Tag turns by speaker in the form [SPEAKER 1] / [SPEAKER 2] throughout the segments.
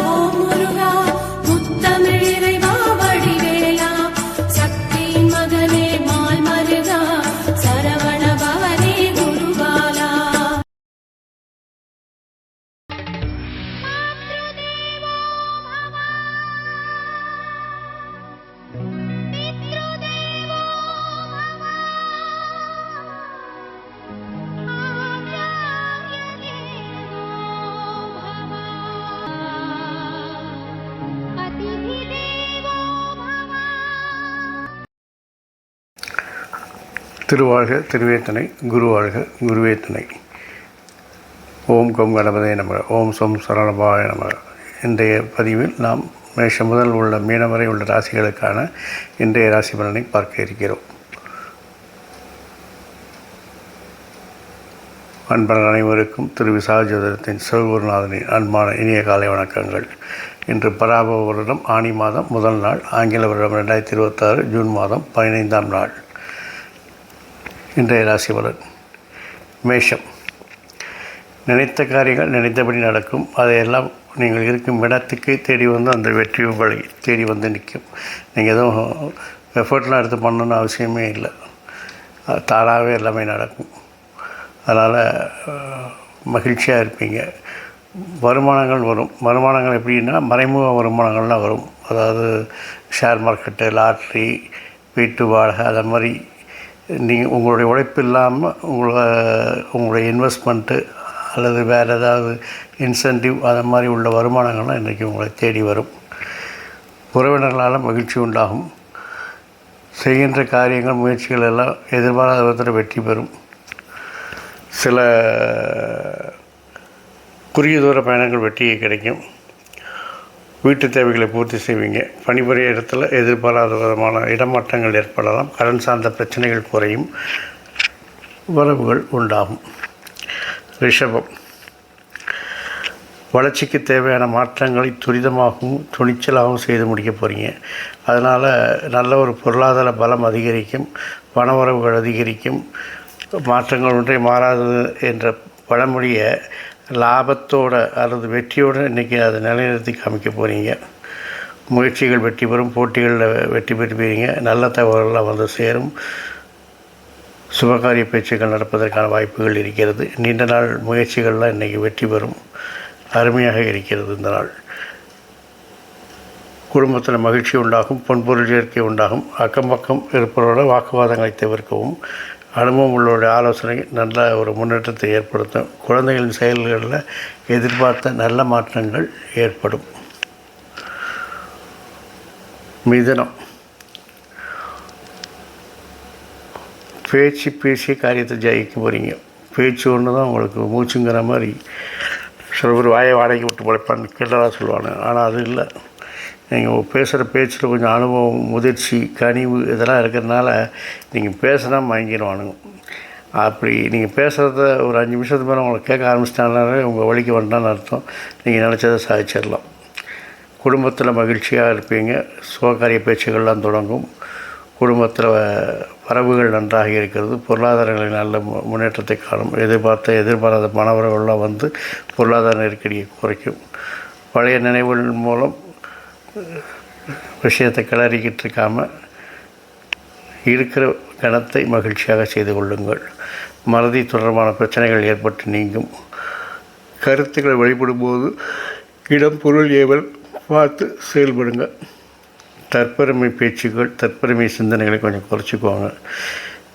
[SPEAKER 1] ஓம் முருகா முத்தமிழ் இறைவா வடிவேலா சக்தியின் மகனே மால் மருகா சரவண பவனே குருபாலா.
[SPEAKER 2] திருவாழ்க திருவேத்தனை, குருவாழ்க குருவே துணை. ஓம் கம் கணபதே நமக. ஓம் சொம் சரவணபாய நமக. இன்றைய பதிவில் நாம் மேஷம் முதல் உள்ள மீனம் வரை உள்ள ராசிகளுக்கான இன்றைய ராசி பலனை பார்க்க இருக்கிறோம். அன்பர்கள் அனைவருக்கும் திரு விசாஜோதரத்தின் சிவகுருநாதனின் அன்பான இனிய காலை வணக்கங்கள். இன்று பராபவ வருடம் ஆனி மாதம் முதல் நாள், ஆங்கில வருடம் 2026 ஜூன் மாதம் 15ஆம் நாள். இன்றைய ராசி பலன். மேஷம். நினைத்த காரியங்கள் நினைத்தபடி நடக்கும். அதையெல்லாம் நீங்கள் இருக்கும் இடத்துக்கு தேடி வந்து அந்த வெற்றி உங்களை தேடி வந்து நிற்கும். நீங்கள் எதுவும் எஃபர்ட்லாம் எடுத்து பண்ணணுன்னு அவசியமே இல்லை, தானாகவே எல்லாமே நடக்கும். அதனால் மகிழ்ச்சியாக இருப்பீங்க. வருமானங்கள் வரும். வருமானங்கள் எப்படின்னா மறைமுக வருமானங்கள்லாம் வரும். அதாவது ஷேர் மார்க்கெட்டு, லாட்ரி, வீட்டு வாடகை, அதை மாதிரி நீங்கள் உங்களுடைய உழைப்பு இல்லாமல் உங்களுடைய இன்வெஸ்ட்மெண்ட்டு அல்லது வேறு ஏதாவது இன்சென்டிவ் அதை மாதிரி உள்ள வருமானங்கள்லாம் இன்றைக்கி உங்களை தேடி வரும். உறவினர்களால் மகிழ்ச்சி உண்டாகும். செய்கின்ற காரியங்கள், முயற்சிகள் எல்லாம் எதிர்பாராத விதத்தில் வெற்றி பெறும். சில குறுகிய தூர பயணங்கள் வெற்றியை கிடைக்கும். வீட்டு தேவைகளை பூர்த்தி செய்வீங்க. பணிபுரிய இடத்துல எதிர்பாராத விதமான இடமாற்றங்கள் ஏற்படலாம். கடன் சார்ந்த பிரச்சனைகள் குறையும். வரவுகள் உண்டாகும். ரிஷபம். வளர்ச்சிக்கு தேவையான மாற்றங்களை துரிதமாகவும் துணிச்சலாகவும் செய்து முடிக்க போகிறீங்க. அதனால் நல்ல ஒரு பொருளாதார பலம் அதிகரிக்கும். பணவரவுகள் அதிகரிக்கும். மாற்றங்கள் ஒன்றே மாறாதது என்ற பழமொழியை லாபத்தோடு அல்லது வெற்றியோடு இன்றைக்கி அதை நிலைநிறுத்தி காமிக்க போகிறீங்க. முயற்சிகள் வெற்றி பெறும். போட்டிகளில் வெற்றி பெறுவீங்க. நல்ல தகவல்கள்லாம் வந்து சேரும். சுபகாரிய பேச்சுக்கள் நடப்பதற்கான வாய்ப்புகள் இருக்கிறது. நீண்ட நாள் முயற்சிகள்லாம் இன்றைக்கி வெற்றி பெறும். அருமையாக இருக்கிறது இந்த நாள். குடும்பத்தில் மகிழ்ச்சி உண்டாகும். பொன்பொருள் சேர்க்கை உண்டாகும். அக்கம் பக்கம் இருப்பவரோட வாக்குவாதங்களை தவிர்க்கவும். அனுபவம் உள்ளவருடைய ஆலோசனை நல்ல ஒரு முன்னேற்றத்தை ஏற்படுத்தும். குழந்தைகளின் செயல்களில் எதிர்பார்த்த நல்ல மாற்றங்கள் ஏற்படும். மிதுனம். பேசிய காரியத்தை ஜெயிக்க போகிறீங்க. பேச்சு ஒன்று தான் உங்களுக்கு மூச்சுங்கிற மாதிரி. சில பேர் வாயை வாடகை விட்டு பழைப்பான்னு கிட்டதாக சொல்லுவாங்க. ஆனால் அது இல்லை. நீங்கள் பேசுகிற பேச்சில் கொஞ்சம் அனுபவம், முதிர்ச்சி, கனிவு இதெல்லாம் இருக்கிறதுனால நீங்கள் பேசினா மயங்கிடுவானுங்க. அப்படி நீங்கள் பேசுகிறத ஒரு 5 நிமிஷத்துக்கு மேலே உங்களை கேட்க ஆரம்பிச்சிட்டாலே உங்கள் வழிக்கு வந்தான்னு அர்த்தம். நீங்கள் நினச்சதை சாதிச்சிடலாம். குடும்பத்தில் மகிழ்ச்சியாக இருப்பீங்க. சுபகாரிய பேச்சுகள்லாம் தொடங்கும். குடும்பத்தில் வரவுகள் நன்றாக இருக்கிறது. பொருளாதாரங்களில் நல்ல முன்னேற்றத்தை காணும். எதிர்பாராத பணவரவுகள்லாம் வந்து பொருளாதார நெருக்கடியை குறைக்கும். பழைய நினைவுகள் மூலம் விஷயத்தை கிளறிக்கிட்டு இருக்காமல் இருக்கிற கணத்தை மகிழ்ச்சியாக செய்து கொள்ளுங்கள். மறதி தொடர்பான பிரச்சனைகள் ஏற்பட்டு நீங்கும். கருத்துக்களை வெளிப்படும்போது இடம் பொருள் ஏவல் பார்த்து செயல்படுங்க. தற்பெருமை பேச்சுக்கள், தற்பெருமை சிந்தனைகளை கொஞ்சம் குறைச்சிக்குவாங்க.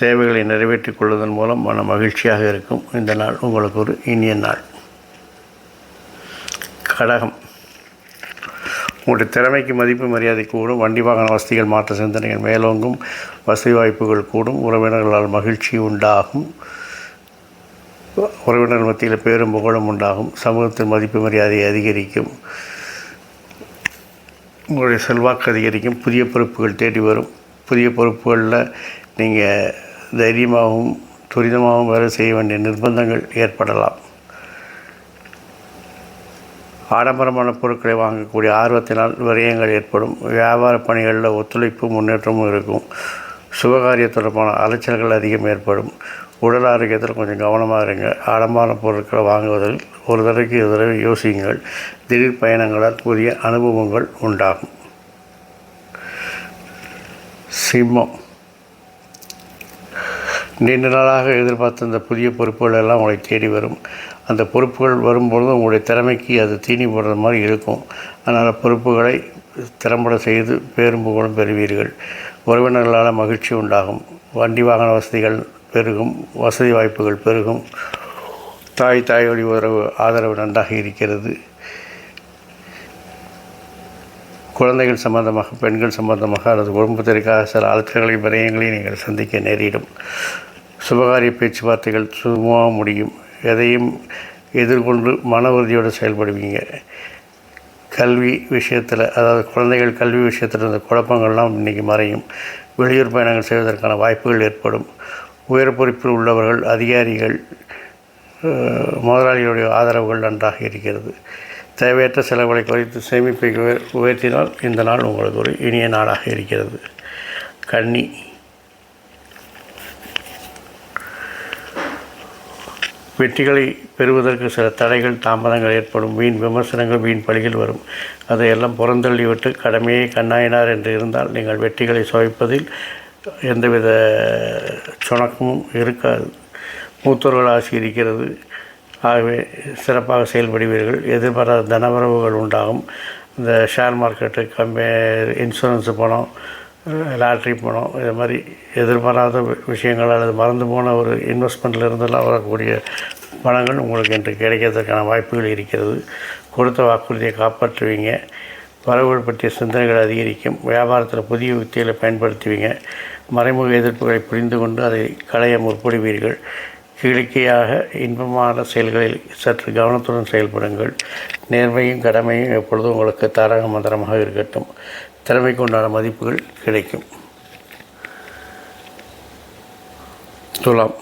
[SPEAKER 2] தேவைகளை நிறைவேற்றிக் கொள்வதன் மூலம் மன மகிழ்ச்சியாக இருக்கும். இந்த நாள் உங்களுக்கு ஒரு இனிய நாள். கடகம். உங்களுடைய திறமைக்கு மதிப்பு மரியாதை கூடும். வண்டி வாகன வசதிகள் மாற்ற சிந்தனைகள் மேலோங்கும். வசதி வாய்ப்புகள் கூடும். உறவினர்களால் மகிழ்ச்சி உண்டாகும். உறவினர்கள் மத்தியில் பேரும் புகழும் உண்டாகும். சமூகத்தின் மதிப்பு மரியாதை அதிகரிக்கும். உங்களுடைய செல்வாக்கு அதிகரிக்கும். புதிய பொறுப்புகள் தேடி வரும். புதிய பொறுப்புகளில் நீங்கள் தைரியமாகவும் துரிதமாகவும் வேலை செய்ய வேண்டிய நிர்பந்தங்கள் ஏற்படலாம். ஆடம்பரமான பொருட்களை வாங்கக்கூடிய ஆர்வத்தினால் விரயங்கள் ஏற்படும். வியாபார பணிகளில் ஒத்துழைப்பும் முன்னேற்றமும் இருக்கும். சுபகாரிய தொடர்பான அலைச்சல்கள் அதிகம் ஏற்படும். உடல் ஆரோக்கியத்தில் கொஞ்சம் கவனமாக இருங்க. ஆடம்பர பொருட்களை வாங்குவதில் ஒரு தடவைக்கு இரு தடவை யோசியுங்கள். திடீர் பயணங்களால் புதிய அனுபவங்கள் உண்டாகும். சிம்மம், நீண்ட நாளாக எதிர்பார்த்த இந்த புதிய பொறுப்புகள் எல்லாம் உங்களை தேடி வரும். அந்த பொறுப்புகள் வரும்பொழுது உங்களுடைய திறமைக்கு அது தீனி போடுற மாதிரி இருக்கும். அதனால் பொறுப்புகளை திறம்பட செய்து பேரும் புகழும் பெறுவீர்கள். உறவினர்களால் மகிழ்ச்சி உண்டாகும். வண்டி வாகன வசதிகள் பெருகும். வசதி வாய்ப்புகள் பெருகும். தாய் வழி ஆதரவு நன்றாக இருக்கிறது. குழந்தைகள் சம்பந்தமாக, பெண்கள் சம்பந்தமாக அல்லது குடும்பத்திற்காக சில அழுத்தங்களையும் விரயங்களையும் நீங்கள் சந்திக்க நேரிடும். சுபகாரிய பேச்சுவார்த்தைகள் சுமூகமாக முடியும். எதையும் எதிர்கொண்டு மன உறுதியோடு செயல்படுவீங்க. கல்வி விஷயத்தில், அதாவது குழந்தைகள் கல்வி விஷயத்தில் இருந்த குழப்பங்கள்லாம் இன்றைக்கி மறையும். வெளியூர் பயணங்கள் செய்வதற்கான வாய்ப்புகள் ஏற்படும். உயர் பொறுப்பில் உள்ளவர்கள், அதிகாரிகள், முதலாளிகளுடைய ஆதரவுகள் நன்றாக இருக்கிறது. தேவையற்ற செலவுகளை குறைத்து சேமிப்பை உயர்த்தினால் இந்த நாள் உங்களுக்கு ஒரு இனிய நாளாக இருக்கிறது. கன்னி, வெற்றிகளை பெறுவதற்கு சில தடைகள், தாமதங்கள் ஏற்படும். வீண் விமர்சனங்கள், வீண் பழிகள் வரும். அதையெல்லாம் புறந்தள்ளிவிட்டு கடமையை கண்ணாயினார் என்று இருந்தால் நீங்கள் வெற்றிகளை சுவைப்பதில் எந்தவித சுணக்கமும் இருக்காது. மூத்தோர்கள் ஆசி இருக்கிறது. ஆகவே சிறப்பாக செயல்படுவீர்கள். எதிர்பாராத தனவரவுகள் உண்டாகும். இந்த ஷேர் மார்க்கெட்டு, இன்சூரன்ஸு பணம், லாட்ரி பணம், இது மாதிரி எதிர்பாராத விஷயங்கள் அல்லது மறந்து போன ஒரு இன்வெஸ்ட்மெண்ட்டில் இருந்தெல்லாம் வரக்கூடிய பணங்கள் உங்களுக்கு இன்று கிடைக்கிறதுக்கான வாய்ப்புகள் இருக்கிறது. கொடுத்த வாக்குறுதியை காப்பாற்றுவீங்க. வரவுகள் பற்றிய சிந்தனைகள் அதிகரிக்கும். வியாபாரத்தில் புதிய யுக்திகளை பயன்படுத்துவீங்க. மறைமுக எதிர்ப்புகளை புரிந்து கொண்டு அதை களைய முற்படுவீர்கள். கிழக்கையாக இன்பமான செயல்களில் சற்று கவனத்துடன் செயல்படுங்கள். நேர்மையும் கடமையும் எப்பொழுதும் உங்களுக்கு தாரக மந்திரமாக இருக்கட்டும். திறமைக்கு உண்டான மதிப்புகள் கிடைக்கும். துலாம்,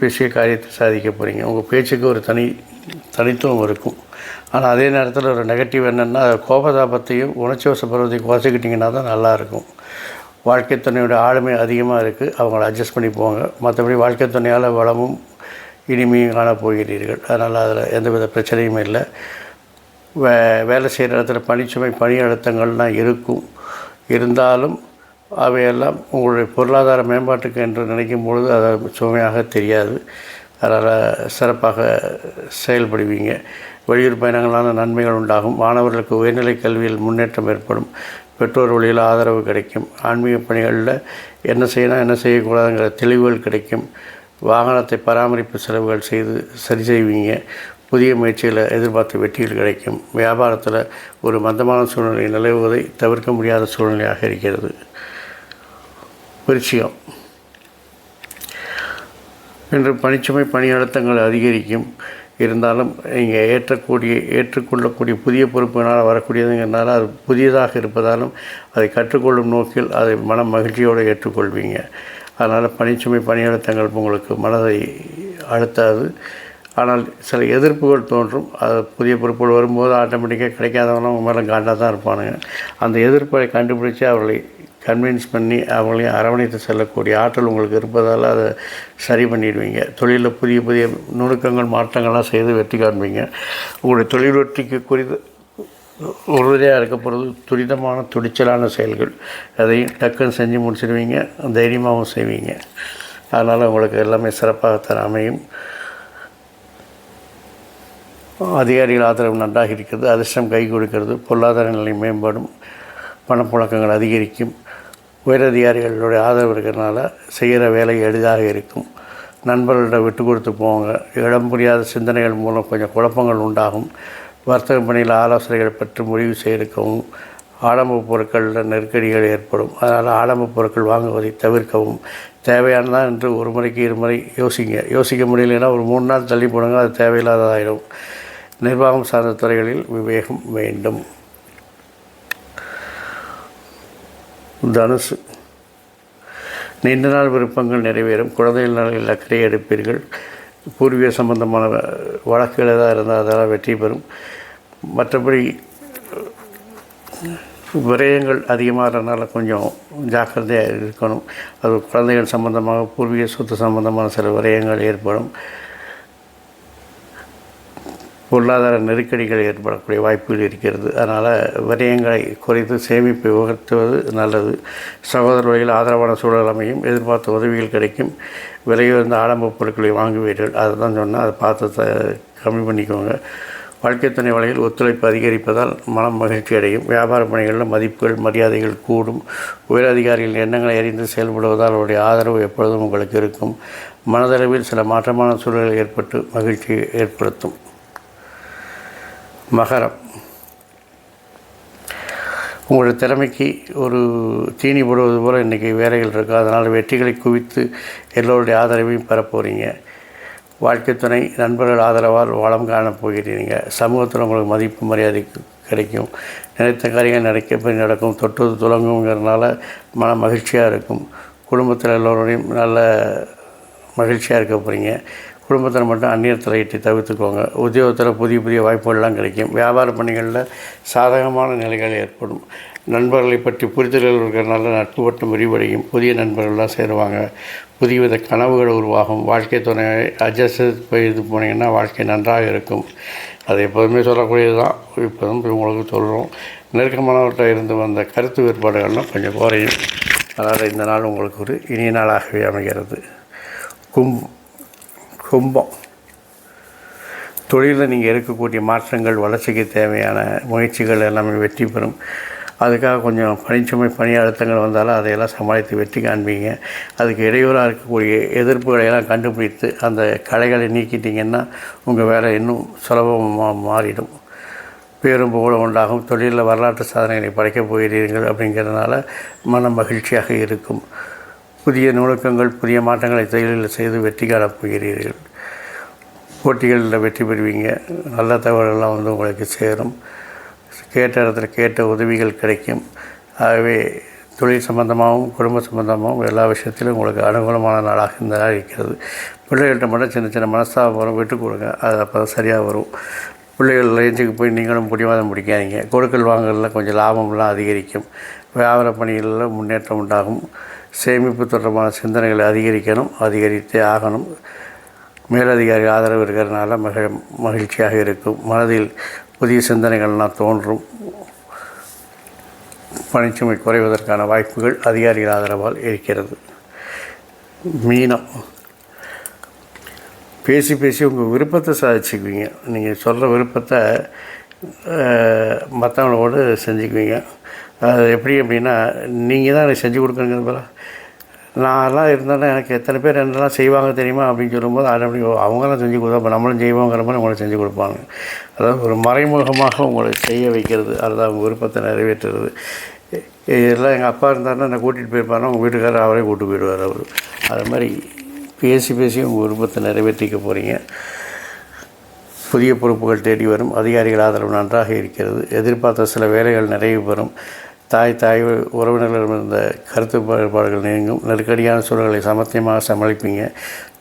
[SPEAKER 2] பேசிய காரியத்தை சாதிக்க போகிறீங்க. உங்கள் பேச்சுக்கு ஒரு தனித்துவம் இருக்கும். ஆனால் அதே நேரத்தில் ஒரு நெகட்டிவ் என்னென்னா, கோபதாபத்தையும் உணர்ச்சி வசப்படுவதையும் குறைச்சிக்கிட்டிங்கன்னா தான் நல்லாயிருக்கும். வாழ்க்கை துணையோட ஆளுமை அதிகமாக இருக்குது. அவங்கள அட்ஜஸ்ட் பண்ணி போங்க. மற்றபடி வாழ்க்கை துணையால் வளமும் இனிமையும் காண போகிறீர்கள். அதனால் அதில் எந்தவித பிரச்சனையும் இல்லை. வேலை செய்கிற இடத்துல பணிச்சுமை, பணி அழுத்தங்கள்லாம் இருக்கும். இருந்தாலும் அவையெல்லாம் உங்களுடைய பொருளாதார மேம்பாட்டுக்கு என்று நினைக்கும் பொழுது அதை சுமையாக தெரியாது. அதனால் சிறப்பாக செயல்படுவீங்க. வெளியூர் பயணங்களான நன்மைகள் உண்டாகும். மாணவர்களுக்கு உயர்நிலை கல்வியில் முன்னேற்றம் ஏற்படும். பெற்றோர் வழியில் ஆதரவு கிடைக்கும். ஆன்மீக பணிகளில் என்ன செய்யணும், என்ன செய்யக்கூடாதுங்கிற தெளிவுகள் கிடைக்கும். வாகனத்தை பராமரிப்பு செலவுகள் செய்து சரி செய்வீங்க. புதிய முயற்சியில் எதிர்பார்த்த வெற்றிகள் கிடைக்கும். வியாபாரத்தில் ஒரு மந்தமான சூழ்நிலை நிலவுவதை தவிர்க்க முடியாத சூழ்நிலையாக இருக்கிறது. விருச்சிகம், இன்று பணிச்சுமை, பணி அழுத்தங்கள் அதிகரிக்கும். இருந்தாலும் நீங்கள் ஏற்றுக்கொள்ளக்கூடிய புதிய பொறுப்புகளால் வரக்கூடியதுங்கிறனால அது புதியதாக இருப்பதாலும் அதை கற்றுக்கொள்ளும் நோக்கில் அதை மன மகிழ்ச்சியோடு ஏற்றுக்கொள்வீங்க. அதனால் பணிச்சுமை, பணி அழுத்தங்கள் உங்களுக்கு மனதை அழுத்தாது. ஆனால் சில எதிர்ப்புகள் தோன்றும். அது புதிய பொறுப்புகள் வரும்போது ஆட்டோமேட்டிக்காக கிடைக்காதவங்க அவங்க மேலே காண்டாக தான் இருப்பானுங்க. அந்த எதிர்ப்பை கண்டுபிடிச்சி அவர்களை கன்வின்ஸ் பண்ணி அவங்களையும் அரவணைத்து செல்லக்கூடிய ஆற்றல் உங்களுக்கு இருப்பதால் அதை சரி பண்ணிடுவீங்க. தொழிலில் புதிய நுணுக்கங்கள், மாற்றங்கள்லாம் செய்து வெற்றி காண்பீங்க. உங்களுடைய தொழில் வெற்றிக்கு உறுதியாக இருக்க போகிறது துரிதமான, துடிச்சலான செயல்கள். அதையும் டக்குன்னு செஞ்சு முடிச்சிடுவீங்க. தைரியமாகவும் செய்வீங்க. அதனால் உங்களுக்கு எல்லாமே சிறப்பாகத்தான் அமையும். அதிகாரிகள் ஆதரவு நன்றாக இருக்கிறது. அதிர்ஷ்டம் கை கொடுக்கிறது. பொருளாதார நிலை மேம்படும். பணப்புழக்கங்கள் அதிகரிக்கும். உயரதிகாரிகளுடைய ஆதரவு இருக்கிறதுனால செய்கிற வேலை எளிதாக இருக்கும். நண்பர்களிடம் விட்டு கொடுத்து போங்க. இடம் புரியாத சிந்தனைகள் மூலம் கொஞ்சம் குழப்பங்கள் உண்டாகும். வர்த்தக பணியில் ஆலோசனைகள் பெற்று முடிவு செய்திருக்கவும். ஆடம்பர பொருட்களில் நெருக்கடிகள் ஏற்படும். அதனால் ஆடம்பர பொருட்கள் வாங்குவதை தவிர்க்கவும். தேவையானதான் என்று ஒரு முறைக்கு 2 முறை யோசிக்க முடியலைன்னா ஒரு 3 நாள் தள்ளி போடுங்க. அது தேவையில்லாததாயிடும். நிர்வாகம் சார்ந்த துறைகளில் விவேகம் வேண்டும். தனுசு, நீண்ட நாள் விருப்பங்கள் நிறைவேறும். குழந்தைகள் நலனில் அக்கறை எடுப்பீர்கள். பூர்வீக சம்பந்தமான வழக்குகள் ஏதாவது இருந்தால் அதெல்லாம் வெற்றி பெறும். மற்றபடி விரயங்கள் அதிகமாகிறதுனால கொஞ்சம் ஜாக்கிரதையாக இருக்கணும். அது குழந்தைகள் சம்பந்தமாக பூர்வீக சொத்து சம்பந்தமான சில விரயங்கள் ஏற்படும். பொருளாதார நெருக்கடிகள் ஏற்படக்கூடிய வாய்ப்புகள் இருக்கிறது. அதனால் விரயங்களை குறைத்து சேமிப்பை உயர்த்துவது நல்லது. சகோதர வழியில் ஆதரவான சூழல் அமையும். எதிர்பார்த்த உதவிகள் கிடைக்கும். விலையுயர்ந்த ஆடம்பர பொருட்களை வாங்குவீர்கள். அதை தான் சொன்னால் அதை பார்த்து கம்மி பண்ணிக்கோங்க. வாழ்க்கை துணை வழியில் ஒத்துழைப்பு அதிகரிப்பதால் மனம் மகிழ்ச்சி அடையும். வியாபார பணிகளில் மதிப்புகள் மரியாதைகள் கூடும். உயரதிகாரிகளின் எண்ணங்களை அறிந்து செயல்படுவதால் அவருடைய ஆதரவு எப்பொழுதும் உங்களுக்கு இருக்கும். மனதளவில் சில மாற்றமான சூழல்கள் ஏற்பட்டு மகிழ்ச்சியை ஏற்படுத்தும். மகரம், உங்களுடைய திறமைக்கு ஒரு தீனி போடுவது போல் இன்றைக்கி வேலைகள் இருக்குது. அதனால் வெற்றிகளை குவித்து எல்லோருடைய ஆதரவையும் பெற போகிறீங்க. வாழ்க்கை துணை நண்பர்கள் ஆதரவால் வளம் காணப் போகிறீங்க. சமூகத்தில் உங்களுக்கு மதிப்பு மரியாதை கிடைக்கும். நினைத்த காரியங்கள் நடக்கும். தொட்டது துலங்குங்கிறதுனால மன மகிழ்ச்சியாக இருக்கும். குடும்பத்தில் எல்லோருடையும் நல்ல மகிழ்ச்சியாக இருக்க போகிறீங்க. குடும்பத்தில் மட்டும் அந்நியர் தலையீட்டை தவிர்த்துக்கோங்க. உத்தியோகத்தில் புதிய புதிய வாய்ப்புகள்லாம் கிடைக்கும். வியாபார பணிகளில் சாதகமான நிலைகள் ஏற்படும். நண்பர்களை பற்றி புரிதல்கள் இருக்கிறதுனால நட்பு வட்டம் விரிவடையும். புதிய நண்பர்கள்லாம் சேருவாங்க. புதிய வித கனவுகள் உருவாகும். வாழ்க்கை துணை அட்ஜஸ்ட் செய்து போனீங்கன்னா வாழ்க்கை நன்றாக இருக்கும். அது எப்போதுமே சொல்லக்கூடியது தான். இப்போதும் உங்களுக்கு சொல்கிறோம். நெருக்கமானவற்றை இருந்து வந்த கருத்து வேறுபாடுகள்லாம் கொஞ்சம் குறையும். அதனால் இந்த நாள் உங்களுக்கு ஒரு இனிய நாளாகவே அமைகிறது. கும்பம், தொழிலில் நீங்கள் எடுக்கக்கூடிய மாற்றங்கள் வளர்ச்சிக்கு தேவையான முயற்சிகள் எல்லாமே வெற்றி பெறும். அதுக்காக கொஞ்சம் பணிச்சுமை பணி அழுத்தங்கள் வந்தாலும் அதையெல்லாம் சமாளித்து வெற்றி காண்பீங்க. அதுக்கு இடையூறாக இருக்கக்கூடிய எதிர்ப்புகளையெல்லாம் கண்டுபிடித்து அந்த களைகளை நீக்கிட்டிங்கன்னா உங்கள் வேலை இன்னும் சுலபமாக மாறிடும். பேரும் புகழும் உண்டாகும். தொழிலில் வரலாற்று சாதனைகளை படைக்கப் போகிறீர்கள். அப்படிங்கிறதுனால மன மகிழ்ச்சியாக இருக்கும். புதிய நுணுக்கங்கள் புதிய மாற்றங்களை தொழிலில் செய்து வெற்றி காணப் போகிறீர்கள். போட்டிகளில் வெற்றி பெறுவீங்க. நல்ல தகவல்கள்லாம் உங்களுக்கு சேரும். கேட்ட இடத்துல கேட்ட உதவிகள் கிடைக்கும். ஆகவே தொழில் சம்பந்தமாகவும் குடும்ப சம்பந்தமாகவும் எல்லா விஷயத்திலும் உங்களுக்கு அனுகூலமான நாளாக இந்த நாள் இருக்கிறது. பிள்ளைகள்கிட்ட மட்டும் சின்ன சின்ன மனஸ்தாபம் வரும். விட்டு கொடுங்க. அது அப்போ தான் சரியாக வரும். பிள்ளைகள் ரேஞ்சுக்கு போய் நீங்களும் பிடிவாதம் பிடிக்காதீங்க. கொடுக்கல் வாங்கலில் கொஞ்சம் லாபம்லாம் அதிகரிக்கும். வியாபார பணிகளில் முன்னேற்றம் உண்டாகும். சேமிப்பு தொடர்பான சிந்தனைகளை அதிகரித்தே ஆகணும். மேலதிகாரி ஆதரவு இருக்கிறதுனால மகிழ்ச்சியாக இருக்கும். மனதில் புதிய சிந்தனைகள்லாம் தோன்றும். பணிச்சுமை குறைவதற்கான வாய்ப்புகள் அதிகாரிகள் ஆதரவால் இருக்கிறது. மீனம், பேசி உங்கள் விருப்பத்தை சாதிச்சுக்குவீங்க. நீங்கள் சொல்கிற விருப்பத்தை மற்றவங்களோடு செஞ்சுக்குவீங்க. அது எப்படி அப்படின்னா, நீங்கள் தான் எனக்கு செஞ்சு கொடுக்குறீங்கிறது போல நான்லாம் இருந்தாலும் எனக்கு எத்தனை பேர் என்னெல்லாம் செய்வாங்க தெரியுமா அப்படின்னு சொல்லும்போது அது அப்படி அவங்களாம் செஞ்சு கொடுத்தா இப்போ நம்மளும் செய்வோங்கிற மாதிரி உங்களை செஞ்சு கொடுப்பாங்க. அதாவது ஒரு மறைமுகமாக உங்களை செய்ய வைக்கிறது. அதுதான் அவங்க விருப்பத்தை நிறைவேற்றுறது. இதெல்லாம் எங்கள் அப்பா இருந்தாருன்னா என்னை கூட்டிகிட்டு போயிருப்பாருன்னா உங்கள் வீட்டுக்காரர் அவரே கூப்பிட்டு போயிடுவார். அவர் அது மாதிரி பேசி உங்கள் விருப்பத்தை நிறைவேற்றிக்க போகிறீங்க. புதிய பொறுப்புகள் தேடி வரும். அதிகாரிகள் ஆதரவு நன்றாக இருக்கிறது. எதிர்பார்த்த சில வேலைகள் நிறைவு பெறும். தாய் உறவினர்களிடம் இருந்த கருத்து வேறுபாடுகள் நீங்கும். நெருக்கடியான சூழல்களை சமர்த்தியமாக சமாளிப்பீங்க.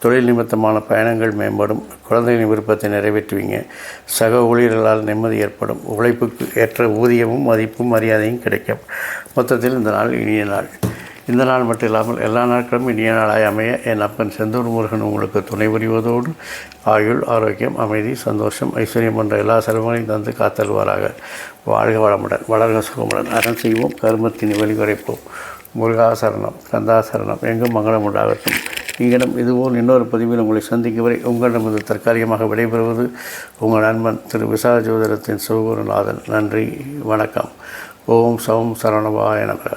[SPEAKER 2] தொழில் நிமித்தமான பயணங்கள் மேம்படும். குழந்தைகளின் விருப்பத்தை நிறைவேற்றுவீங்க. சக ஊழியர்களால் நிம்மதி ஏற்படும். உழைப்புக்கு ஏற்ற ஊதியமும் மதிப்பும் மரியாதையும் கிடைக்கும். மொத்தத்தில் இந்த நாள் இனிய நாள். இந்த நாள் மட்டும் இல்லாமல் எல்லா நாட்களும் இனிய நாளாய் அமைய என் அப்பன் செந்தூர் முருகன் உங்களுக்கு துணை புரிவதோடு ஆயுள் ஆரோக்கியம் அமைதி சந்தோஷம் ஐஸ்வர்யம் போன்ற எல்லா செல்வங்களையும் தந்து காத்தல்வாராக. வாழ்க வளமுடன் வளர்க சுகமுடன் அறம் செய்வோம் கருமத்தினை வெளிக்குறைப்போம். முருகாசரணம் கந்தாசரணம் எங்கும் மங்களம் உண்டாகட்டும். இங்கிடம் இதுபோல் இன்னொரு பதிவில் உங்களை சந்திக்கும் வரை உங்களிடமிருந்து தற்காலிகமாக விடைபெறுவது உங்கள் நண்பன் திரு விசால ஜோதிடத்தின் சிவகுருநாதன். நன்றி, வணக்கம். ஓம் சௌம் சரவணபாய நமக.